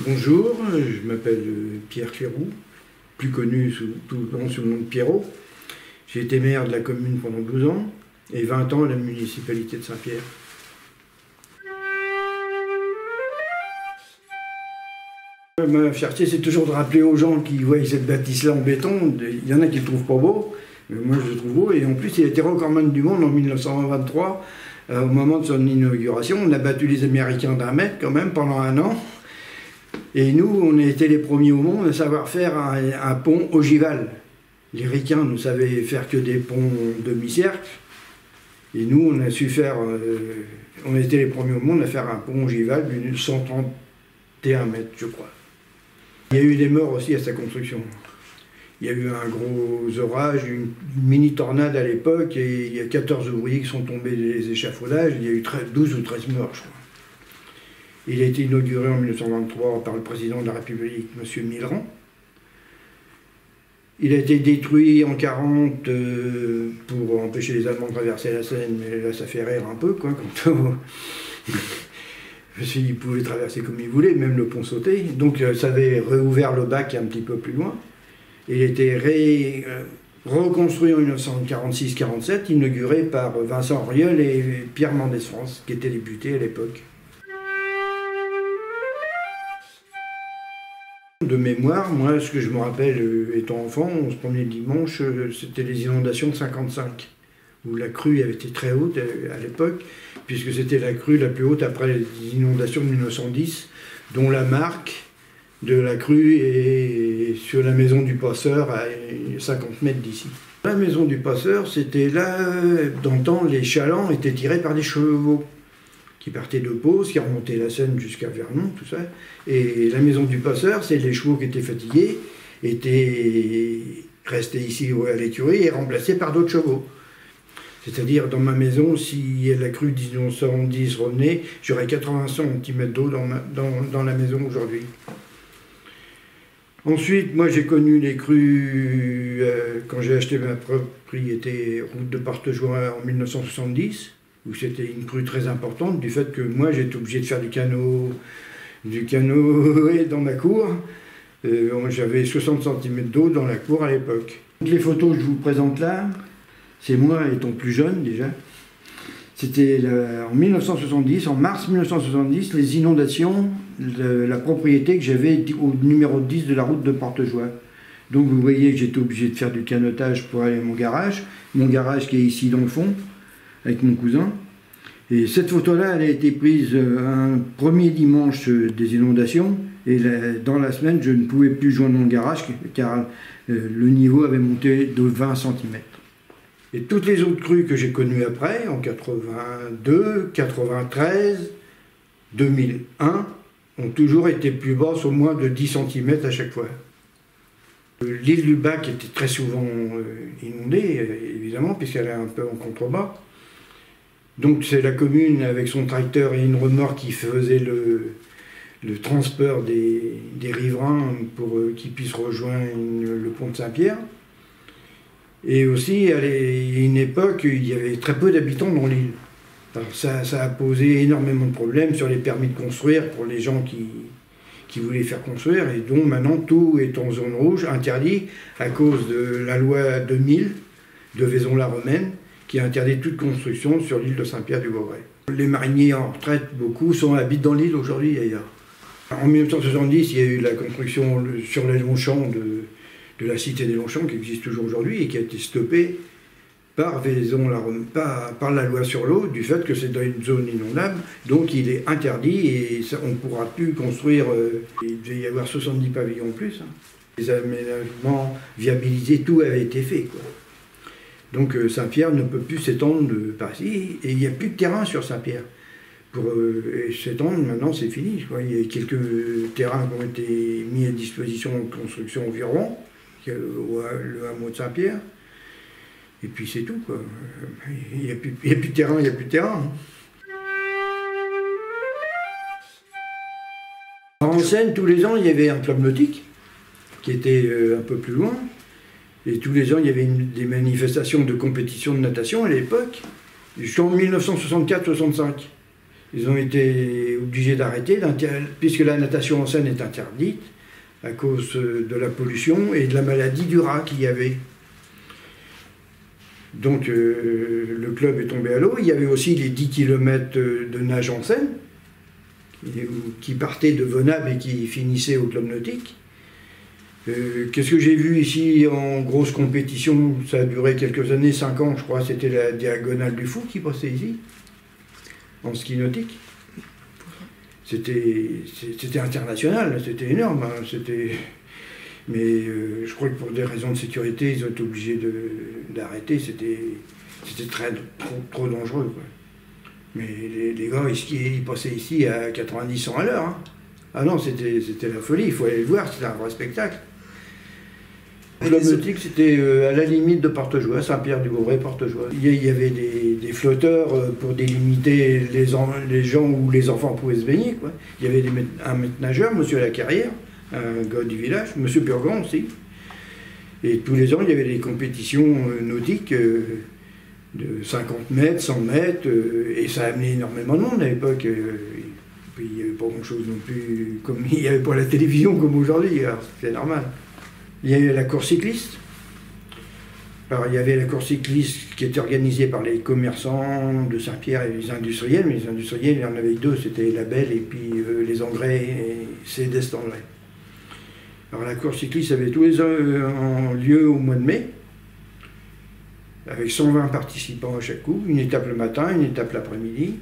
Bonjour, je m'appelle Pierre Clérou, plus connu sous le nom de Pierrot. J'ai été maire de la commune pendant 12 ans et 20 ans à la municipalité de Saint-Pierre. Ma fierté, c'est toujours de rappeler aux gens qui voient cette bâtisse-là en béton, il y en a qui le trouvent pas beau, mais moi je le trouve beau, et en plus il a été recordman du monde en 1923, au moment de son inauguration. On a battu les Américains d'1 mètre quand même pendant 1 an. Et nous, on a été les premiers au monde à savoir faire un pont ogival. Les Ricains ne savaient faire que des ponts demi-cercle. Et nous, on a su faire, on a été les premiers au monde à faire un pont ogival d'une 131 mètres, je crois. Il y a eu des morts aussi à sa construction. Il y a eu un gros orage, une mini-tornade à l'époque, et il y a 14 ouvriers qui sont tombés des échafaudages. Il y a eu 12 ou 13 morts, je crois. Il a été inauguré en 1923 par le président de la République, M. Millerand. Il a été détruit en 1940 pour empêcher les Allemands de traverser la Seine, mais là ça fait rire un peu, quoi, parce qu'ils pouvaient traverser comme ils voulaient, même le pont sauté. Donc ça avait réouvert le bac un petit peu plus loin. Il a été reconstruit en 1946-47, inauguré par Vincent Auriol et Pierre Mendès France, qui étaient députés à l'époque. De mémoire, moi, ce que je me rappelle étant enfant, on se promenait le dimanche, c'était les inondations de 55, où la crue avait été très haute à l'époque, puisque c'était la crue la plus haute après les inondations de 1910, dont la marque de la crue est sur la maison du Passeur, à 50 mètres d'ici. La maison du Passeur, c'était là, dans le temps, les chalands étaient tirés par des chevaux qui partaient de Pau, qui remontaient la Seine jusqu'à Vernon, tout ça. Et la maison du Passeur, c'est les chevaux qui étaient fatigués, restés ici à l'écurie et remplacés par d'autres chevaux. C'est-à-dire, dans ma maison, si la crue de 1910 revenait, j'aurais 80 cm d'eau dans la maison aujourd'hui. Ensuite, moi j'ai connu les crues quand j'ai acheté ma propriété route de Partejoie en 1970, où c'était une crue très importante, du fait que moi j'étais obligé de faire du canoë dans ma cour. J'avais 60 cm d'eau dans la cour à l'époque. Les photos que je vous présente là, c'est moi étant plus jeune déjà. C'était en 1970, en mars 1970, les inondations de la propriété que j'avais au numéro 10 de la route de Partejoie. Donc vous voyez que j'étais obligé de faire du canotage pour aller à mon garage qui est ici dans le fond, avec mon cousin. Et cette photo-là, elle a été prise un premier dimanche des inondations, et dans la semaine, je ne pouvais plus joindre mon garage, car le niveau avait monté de 20 cm. Et toutes les autres crues que j'ai connues après, en 82, 93, 2001, ont toujours été plus basses, au moins de 10 cm à chaque fois. L'île du Bac était très souvent inondée, évidemment, puisqu'elle est un peu en contrebas. Donc c'est la commune, avec son tracteur et une remorque, qui faisait le transport des riverains pour qu'ils puissent rejoindre le pont de Saint-Pierre. Et aussi, à une époque, il y avait très peu d'habitants dans l'île. Ça a posé énormément de problèmes sur les permis de construire pour les gens qui voulaient faire construire, et dont maintenant tout est en zone rouge, interdit à cause de la loi 2000 de Vaison-la-Romaine, qui interdit toute construction sur l'île de Saint-Pierre-du-Vauvray. Les mariniers en retraite, beaucoup, habitent dans l'île aujourd'hui d'ailleurs. En 1970, il y a eu la construction sur les Longchamps de la cité des Longchamps, qui existe toujours aujourd'hui et qui a été stoppée par par la loi sur l'eau, du fait que c'est dans une zone inondable, donc il est interdit et on ne pourra plus construire. Il devait y avoir 70 pavillons en plus. Les aménagements viabilisés, tout avait été fait, quoi. Donc Saint-Pierre ne peut plus s'étendre par ici, et il n'y a plus de terrain sur Saint-Pierre. Pour s'étendre, maintenant c'est fini. Il y a quelques terrains qui ont été mis à disposition de construction environ, le hameau de Saint-Pierre, et puis c'est tout, quoi. Il n'y a plus de terrain, il n'y a plus de terrain. En Seine, tous les ans, il y avait un club nautique, qui était un peu plus loin. Et tous les ans, il y avait des manifestations de compétition de natation à l'époque, jusqu'en 1964-65. Ils ont été obligés d'arrêter, puisque la natation en Seine est interdite à cause de la pollution et de la maladie du rat qu'il y avait. Donc le club est tombé à l'eau. Il y avait aussi les 10 km de nage en Seine, qui partaient de Venable et qui finissaient au club nautique. Qu'est-ce que j'ai vu ici en grosse compétition? Ça a duré quelques années, 5 ans je crois, c'était la Diagonale du Fou qui passait ici, en ski nautique. C'était international, c'était énorme, hein, mais je crois que pour des raisons de sécurité, ils ont été obligés d'arrêter, c'était trop dangereux, quoi. Mais les gars, ils passaient ici à 90-100 à l'heure. Hein. Ah non, c'était la folie, il faut aller le voir, c'était un vrai spectacle. Le club nautique, c'était à la limite de Portejoie, Saint-Pierre-du-Vauvray, Portejoie. Il y avait des flotteurs pour délimiter les gens où les enfants pouvaient se baigner, quoi. Il y avait un maître nageur, monsieur Lacarrière, un gars du village, monsieur Burgon aussi. Et tous les ans, il y avait des compétitions nautiques de 50 mètres, 100 mètres, et ça amenait énormément de monde à l'époque. Puis il n'y avait pas grand-chose non plus, comme il n'y avait pas la télévision comme aujourd'hui, alors c'est normal. Il y avait la course cycliste. Alors il y avait la course cycliste qui était organisée par les commerçants de Saint-Pierre et les industriels, mais les industriels, il y en avait deux, c'était Label et puis les Engrais et Céleste Engrais. Alors la course cycliste avait tous les ans en lieu au mois de mai, avec 120 participants à chaque coup, une étape le matin, une étape l'après-midi,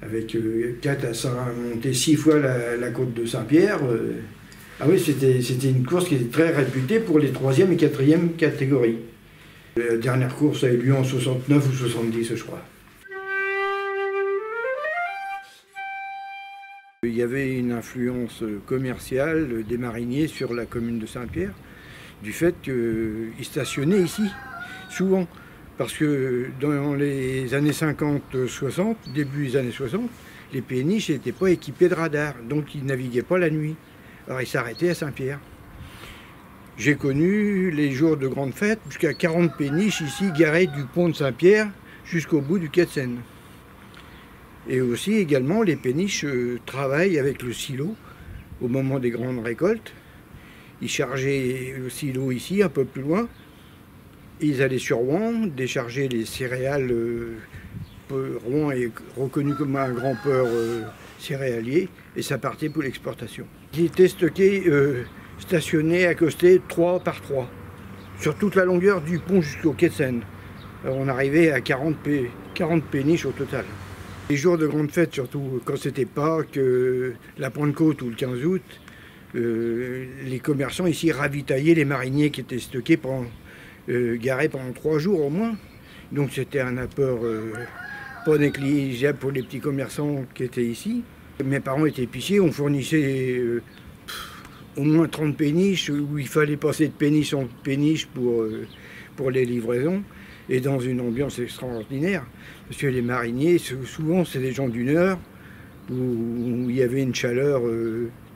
avec 4 à 5, monter 6 fois la côte de Saint-Pierre. Ah oui, c'était une course qui était très réputée pour les 3e et 4e catégories. La dernière course a eu lieu en 69 ou 70, je crois. Il y avait une influence commerciale des mariniers sur la commune de Saint-Pierre, du fait qu'ils stationnaient ici, souvent. Parce que dans les années 50-60, début des années 60, les péniches n'étaient pas équipés de radar, donc ils ne naviguaient pas la nuit. Alors ils s'arrêtaient à Saint-Pierre. J'ai connu les jours de grande fête, jusqu'à 40 péniches ici garées du pont de Saint-Pierre jusqu'au bout du quai de Seine. Et aussi également les péniches travaillent avec le silo au moment des grandes récoltes. Ils chargeaient le silo ici, un peu plus loin. Ils allaient sur Rouen, décharger les céréales. Rouen est reconnu comme un grand port céréalier et ça partait pour l'exportation. Ils étaient stockés, stationnés, accostés 3 par 3 sur toute la longueur du pont jusqu'au quai de Seine. Alors on arrivait à 40 péniches au total. Les jours de grande fête, surtout quand c'était Pâques, la Pentecôte ou le 15 août, les commerçants ici ravitaillaient les mariniers qui étaient stockés garés pendant 3 jours au moins. Donc c'était un apport pas négligeable pour les petits commerçants qui étaient ici. Mes parents étaient épiciers, on fournissait au moins 30 péniches où il fallait passer de péniche en péniche pour les livraisons et dans une ambiance extraordinaire. Parce que les mariniers, souvent c'est des gens du Nord où il y avait une chaleur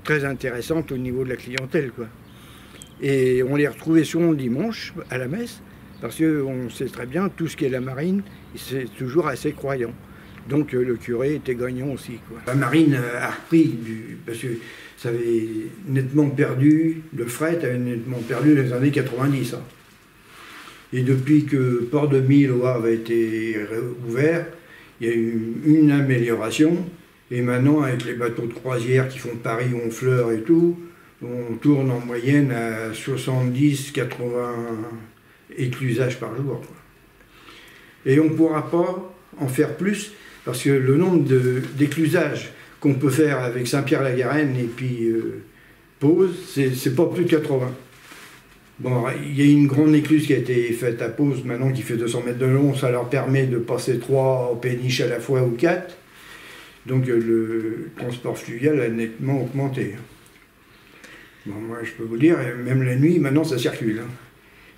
très intéressante au niveau de la clientèle, quoi. Et on les retrouvait souvent le dimanche à la messe parce qu'on sait très bien, tout ce qui est la marine, c'est toujours assez croyant. Donc le curé était gagnant aussi, quoi. La marine a repris, parce que ça avait nettement perdu, le fret avait nettement perdu dans les années 90. Hein. Et depuis que Port de Mille au Havre a été ouvert, il y a eu une amélioration. Et maintenant, avec les bateaux de croisière qui font Paris-Honfleur et tout, on tourne en moyenne à 70-80 éclusages par jour, quoi. Et on ne pourra pas en faire plus, parce que le nombre d'éclusages qu'on peut faire avec Saint-Pierre-la-Garenne et puis Pose, c'est pas plus de 80. Bon, il y a une grande écluse qui a été faite à Pose maintenant, qui fait 200 mètres de long, ça leur permet de passer 3 péniches à la fois ou 4. Donc le transport fluvial a nettement augmenté. Bon, moi je peux vous dire, même la nuit, maintenant ça circule. Hein.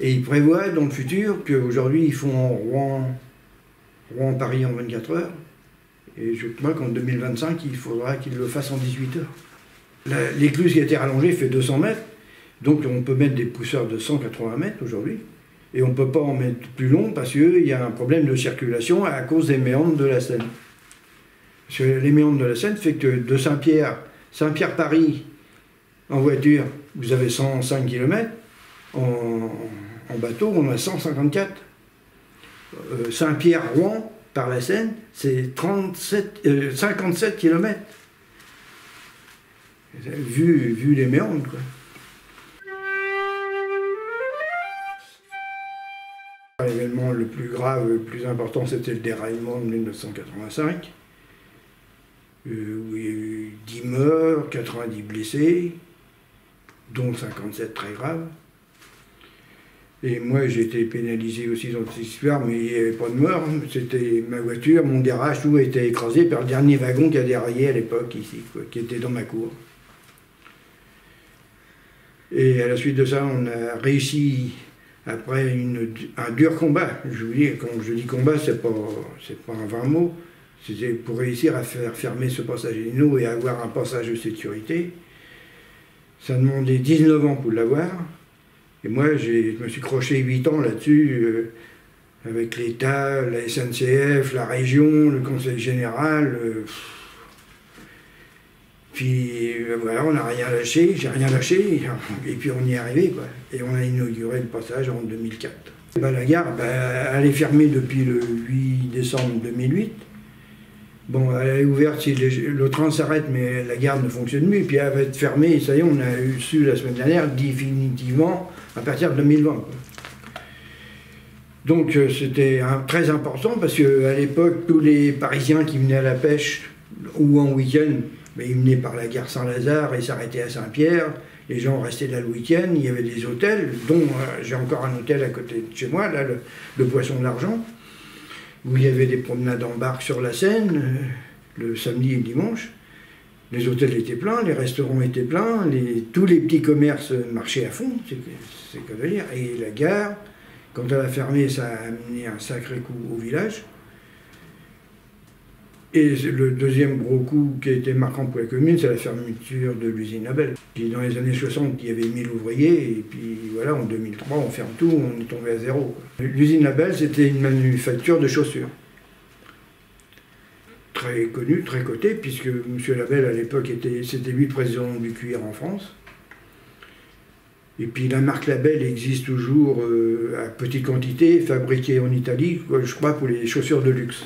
Et ils prévoient dans le futur qu'aujourd'hui ils font Rouen-Paris en 24 heures. Et je crois qu'en 2025, il faudra qu'ils le fassent en 18 heures. L'écluse qui a été rallongée fait 200 mètres. Donc on peut mettre des pousseurs de 180 mètres aujourd'hui. Et on ne peut pas en mettre plus long parce qu'il y a un problème de circulation à cause des méandres de la Seine. Parce que les méandres de la Seine fait que de Saint-Pierre-Paris, en voiture, vous avez 105 km, en bateau, on a 154. Saint-Pierre-Rouen, par la Seine, c'est 57 km. Vu les méandres, quoi. L'événement le plus grave, le plus important, c'était le déraillement de 1985, où il y a eu 10 morts, 90 blessés, dont 57 très graves. Et moi, j'ai été pénalisé aussi dans cette histoire, mais il n'y avait pas de mort. C'était ma voiture, mon DRH, tout a été écrasé par le dernier wagon qui a déraillé à l'époque ici, quoi, qui était dans ma cour. Et à la suite de ça, on a réussi, après un dur combat. Je vous dis, quand je dis combat, c'est pas un vain mot. C'était pour réussir à faire fermer ce passage Hélineau et avoir un passage de sécurité. Ça demandait 19 ans pour l'avoir. Et moi, je me suis croché 8 ans là-dessus, avec l'État, la SNCF, la région, le Conseil général. Puis voilà, on n'a rien lâché, j'ai rien lâché, et puis on y est arrivé, quoi. Et on a inauguré le passage en 2004. La gare, elle est fermée depuis le 8 décembre 2008. Bon, elle est ouverte si le train s'arrête, mais la gare ne fonctionne plus. Et puis elle va être fermée, et ça y est, on a su la semaine dernière, définitivement, à partir de 2020. Quoi. Donc c'était très important, parce qu'à l'époque, tous les Parisiens qui venaient à la pêche, ou en week-end, ils venaient par la gare Saint-Lazare et s'arrêtaient à Saint-Pierre. Les gens restaient là le week-end, il y avait des hôtels, dont j'ai encore un hôtel à côté de chez moi, là, le Poisson de l'Argent, où il y avait des promenades en barque sur la Seine, le samedi et le dimanche. Les hôtels étaient pleins, les restaurants étaient pleins, tous les petits commerces marchaient à fond, c'est quoi de dire. Et la gare, quand elle a fermé, ça a amené un sacré coup au village. Et le deuxième gros coup qui a été marquant pour la commune, c'est la fermeture de l'usine Label. Puis dans les années 60, il y avait 1000 ouvriers, et puis voilà, en 2003, on ferme tout, on est tombé à zéro. L'usine Label, c'était une manufacture de chaussures. Très connue, très cotée, puisque M. Label, à l'époque, c'était lui le président du cuir en France. Et puis la marque Label existe toujours à petite quantité, fabriquée en Italie, je crois, pour les chaussures de luxe.